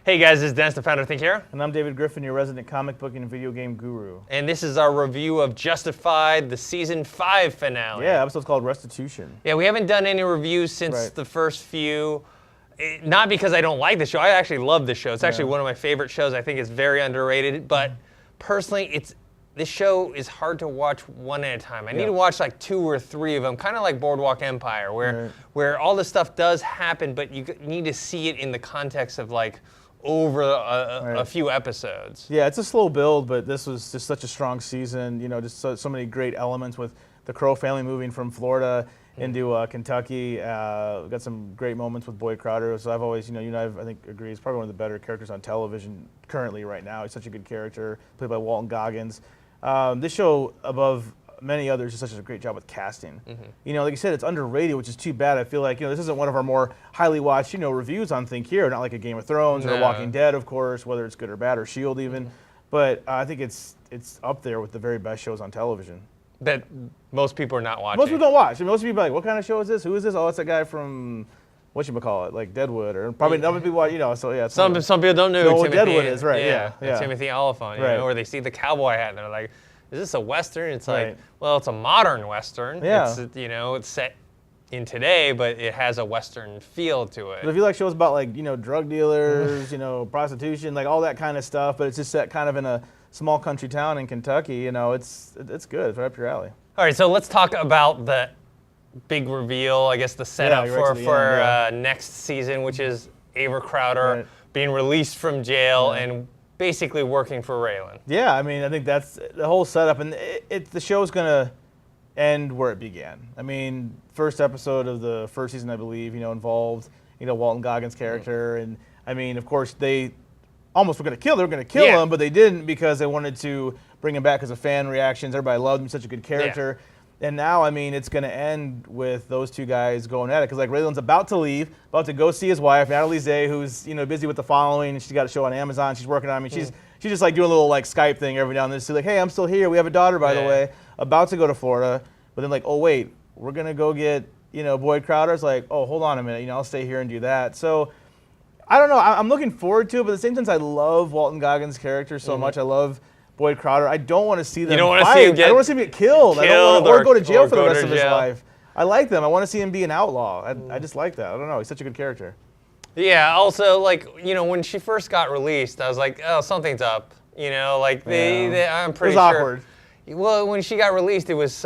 Hey guys, this is Dennis, the founder of Think Hero. And I'm David Griffin, your resident comic book and video game guru. And this is our review of Justified, the season 5 finale. Yeah, episode's called Restitution. Yeah, we haven't done any reviews since the first few. Not because I don't like the show. I actually love the show. It's actually one of my favorite shows. I think it's very underrated. But personally, this show is hard to watch one at a time. I need to watch like 2 or 3 of them, kind of like Boardwalk Empire, where all this stuff does happen, but you need to see it in the context of like over a few episodes. Yeah, it's a slow build, but this was just such a strong season. You know, just so many great elements with the Crow family moving from Florida into Kentucky. Got some great moments with Boyd Crowder. So I've always, you and I think agree, he's probably one of the better characters on television currently right now. He's such a good character, played by Walton Goggins. This show, above many others, does such a great job with casting. You know, like you said, it's underrated, which is too bad. I feel like, this isn't one of our more highly watched, reviews on Think Here, not like a Game of Thrones or Walking Dead, of course, whether it's good or bad, or S.H.I.E.L.D. even. But I think it's up there with the very best shows on television. That most people are not watching. Most people don't watch. I mean, most people are like, what kind of show is this? Who is this? Oh, it's a guy from, whatchamacallit, like Deadwood, or probably other people watch, so yeah. Some people don't know who what Deadwood is, right, yeah. Timothy Oliphant, or they see the cowboy hat and they're like, is this a Western? It's like, well, it's a modern Western. Yeah. It's, it's set in today, but it has a Western feel to it. But if you like shows about like, drug dealers, prostitution, like all that kind of stuff, but it's just set kind of in a small country town in Kentucky, it's good. It's right up your alley. All right, so let's talk about the big reveal, I guess the setup for next season, which is Ava Crowder being released from jail and basically working for Raylan. Yeah, I mean, I think that's the whole setup, and the show's gonna end where it began. I mean, first episode of the first season, I believe, involved, Walton Goggins' character, and I mean, of course, they almost were gonna kill him, but they didn't because they wanted to bring him back because of fan reactions. Everybody loved him, such a good character. And now, I mean, it's going to end with those two guys going at it. Because, like, Raylan's about to leave, about to go see his wife, Natalie Zay, who's, busy with the following. And she's got a show on Amazon. She's working on it. I mean, she's just, like, doing a little, like, Skype thing every now and then. She's like, hey, I'm still here. We have a daughter, by the way. About to go to Florida. But then, like, oh, wait, we're going to go get, Boyd Crowder. It's like, oh, hold on a minute. I'll stay here and do that. So, I don't know. I'm looking forward to it. But at the same time, I love Walton Goggins' character so much. I love Boyd Crowder. I don't want to see them fight. I don't want to see him get killed. I don't want to go to jail for the rest of his life. I like them. I want to see him be an outlaw. I just like that. I don't know. He's such a good character. Yeah. Also, like, when she first got released, I was like, oh, something's up. Like I'm pretty sure. It was awkward. Well, when she got released, it was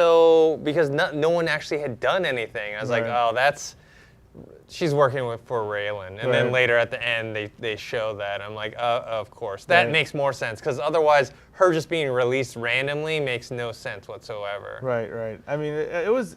because no one actually had done anything. I was like, oh, she's working for Raylan. And then later at the end, they show that. I'm like, of course. That makes more sense, because otherwise, her just being released randomly makes no sense whatsoever. Right. I mean, it was,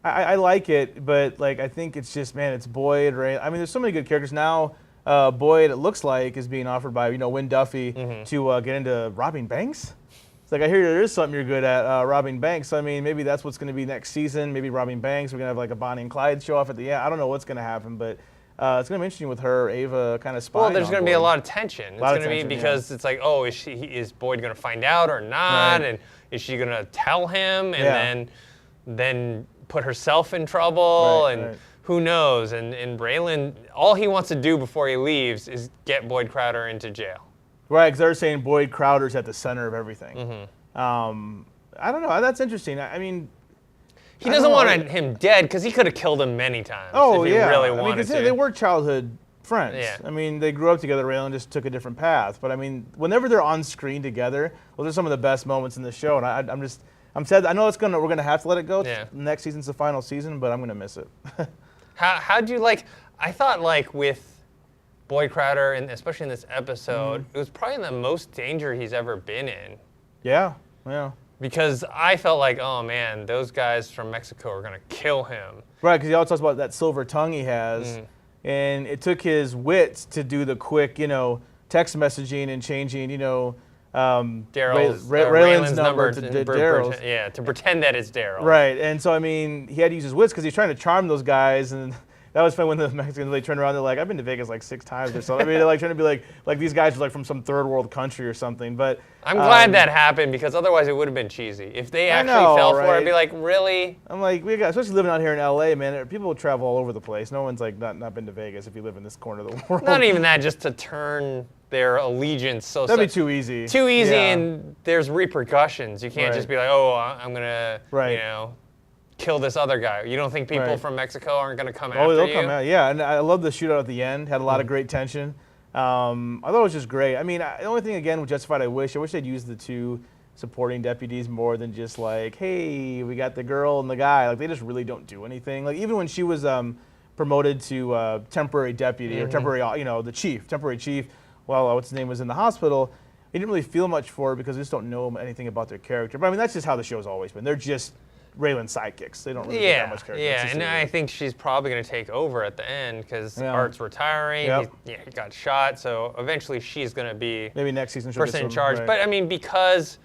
I like it, but like I think it's just, man, it's Boyd, Ray. I mean, there's so many good characters. Now, Boyd, it looks like, is being offered by, Wynn Duffy to get into robbing banks. It's like, I hear there is something you're good at, robbing banks. So, I mean, maybe that's what's going to be next season, maybe robbing banks. We're going to have like a Bonnie and Clyde show off at the end. I don't know what's going to happen, but it's going to be interesting with her, Ava, kind of spying. Well, there's going to be a lot of tension. It's going to be because it's like, oh, is Boyd going to find out or not? And is she going to tell him and then put herself in trouble? Who knows? And Raylan, all he wants to do before he leaves is get Boyd Crowder into jail. Right, because they're saying Boyd Crowder's at the center of everything. I don't know. That's interesting. I mean, he doesn't want him dead because he could have killed him many times. Oh, if he really wanted to. They were childhood friends. Yeah. I mean, they grew up together. Raylan just took a different path. But I mean, whenever they're on screen together, those are some of the best moments in the show. And I'm sad. I know we're gonna have to let it go. Next season's the final season, but I'm gonna miss it. How'd you like? I thought like with Boyd Crowder, and especially in this episode, it was probably the most danger he's ever been in. Yeah. Because I felt like, oh man, those guys from Mexico are gonna kill him. Right, because he always talks about that silver tongue he has, and it took his wits to do the quick, text messaging and changing, Raylan's number to Daryl's. To pretend that it's Daryl. Right, and so I mean, he had to use his wits because he's trying to charm those guys, and That was fun when the Mexicans, they turned around, they're like, I've been to Vegas like 6 times or something. I mean, they're like trying to be like these guys are like from some third world country or something. But I'm glad that happened because otherwise it would have been cheesy. If they actually fell for it, I'd be like, really? I'm like, especially living out here in LA, man, people travel all over the place. No one's like not been to Vegas if you live in this corner of the world. Not even that, just to turn their allegiance That'd be too easy. Too easy, and there's repercussions. You can't just be like, oh, I'm going to, kill this other guy. You don't think people from Mexico aren't going to come after you? Oh, they'll come out. Yeah, and I love the shootout at the end. Had a lot of great tension. I thought it was just great. I mean, the only thing, again, with Justified, I wish they'd use the 2 supporting deputies more than just like, hey, we got the girl and the guy. Like, they just really don't do anything. Like, even when she was promoted to temporary deputy or temporary, the chief, temporary chief, while what's his name was in the hospital, he didn't really feel much for her because they just don't know anything about their character. But I mean, that's just how the show's always been. They're just Raylan's sidekicks. They don't really get that much character. Yeah, and I think she's probably going to take over at the end because Art's retiring. He got shot, so eventually she's going to be maybe next season person in charge. But I mean, because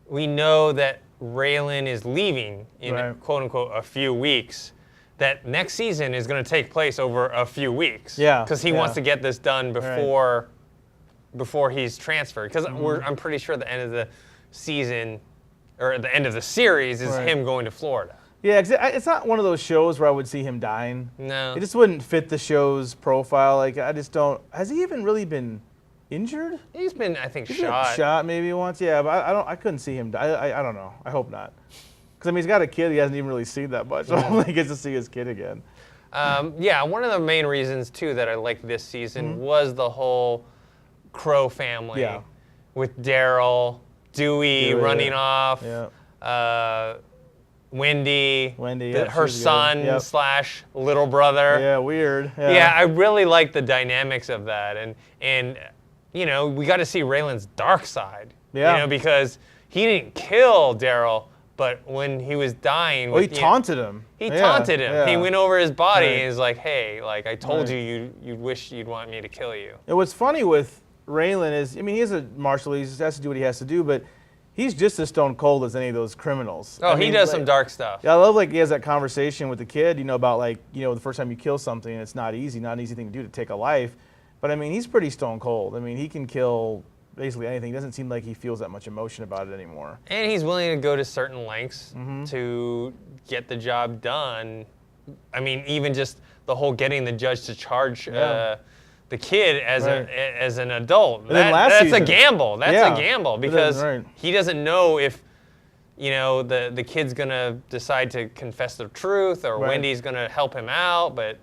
we know that Raylan is leaving in quote unquote a few weeks, that next season is going to take place over a few weeks. Yeah, because he wants to get this done before he's transferred. Because I'm pretty sure the end of the season. Or at the end of the series is him going to Florida. Yeah, it's not one of those shows where I would see him dying. No. It just wouldn't fit the show's profile. Like, I just don't. Has he even really been injured? He's been, I think, shot. Shot maybe once. Yeah, but I couldn't see him die. I don't know. I hope not. Because I mean, he's got a kid. He hasn't even really seen that much. So I only get to see his kid again. One of the main reasons too that I liked this season was the whole Crow family with Daryl. Dewey running off, Wendy, her son / little brother. Yeah, weird. Yeah, I really like the dynamics of that, and we got to see Raylan's dark side. Yeah, because he didn't kill Daryl, but when he was dying, he taunted him. He taunted him. Yeah. He went over his body and was like, "Hey, like I told you wish you'd want me to kill you." And what's funny with Raylan is, I mean, he's a marshal. He has to do what he has to do, but he's just as stone cold as any of those criminals. Oh, he does some dark stuff. Yeah, I love he has that conversation with the kid, about the first time you kill something, it's not an easy thing to do to take a life. But I mean, he's pretty stone cold. I mean, he can kill basically anything. It doesn't seem like he feels that much emotion about it anymore. And he's willing to go to certain lengths to get the job done. I mean, even just the whole getting the judge to charge the kid as an adult. That's a gamble. That's a gamble because he doesn't know if the kid's gonna decide to confess the truth or Wendy's gonna help him out. But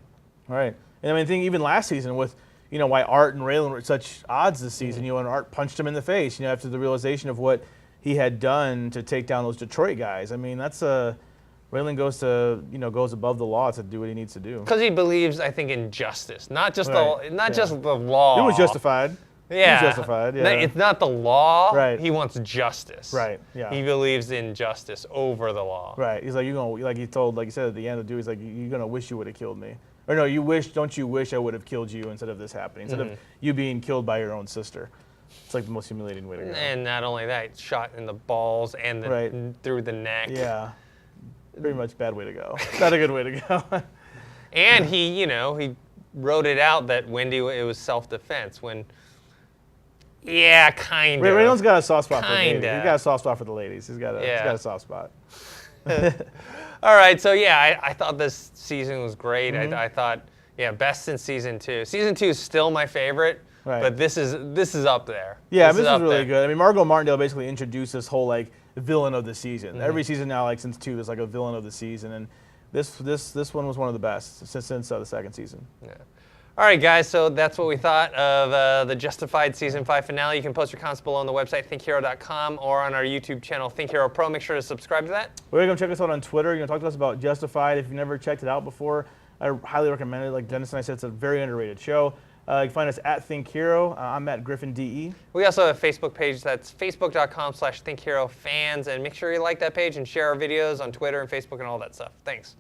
and I mean, I think even last season with why Art and Raylan were at such odds this season. And Art punched him in the face. After the realization of what he had done to take down those Detroit guys. I mean, that's Raylan goes above the law to do what he needs to do. Because he believes, I think, in justice, not just just the law. It was justified. Yeah, he was justified. Yeah. It's not the law. Right. He wants justice. Right. Yeah. He believes in justice over the law. Right. He's like, like he said at the end of the dude, he's like, you're gonna wish you would have killed me, or no, don't you wish I would have killed you instead of this happening, instead of you being killed by your own sister. It's like the most humiliating way to go. And not only that, shot in the balls and through the neck. Yeah. Very much bad way to go. Not a good way to go. And he, he wrote it out that Wendy, it was self-defense when, kind of. Raylan's got a soft spot for the ladies. He's got a soft spot for the ladies. He's got a soft spot. All right, so I thought this season was great. I thought, best since season 2. Season 2 is still my favorite, but this is up there. Yeah, this is really good. I mean, Margot Martindale basically introduced this whole villain of the season. Every season now, since 2, there's a villain of the season, and this one was one of the best since the second season. Yeah. All right, guys. So that's what we thought of the Justified season 5 finale. You can post your comments below on the website thinkhero.com or on our YouTube channel Think Hero Pro. Make sure to subscribe to that. We're gonna check us out on Twitter. You're gonna talk to us about Justified. If you've never checked it out before, I highly recommend it. Like Dennis and I said, it's a very underrated show. You can find us at Think Hero. I'm at Griffin DE. We also have a Facebook page. That's facebook.com/ThinkHeroFans. And make sure you like that page and share our videos on Twitter and Facebook and all that stuff. Thanks.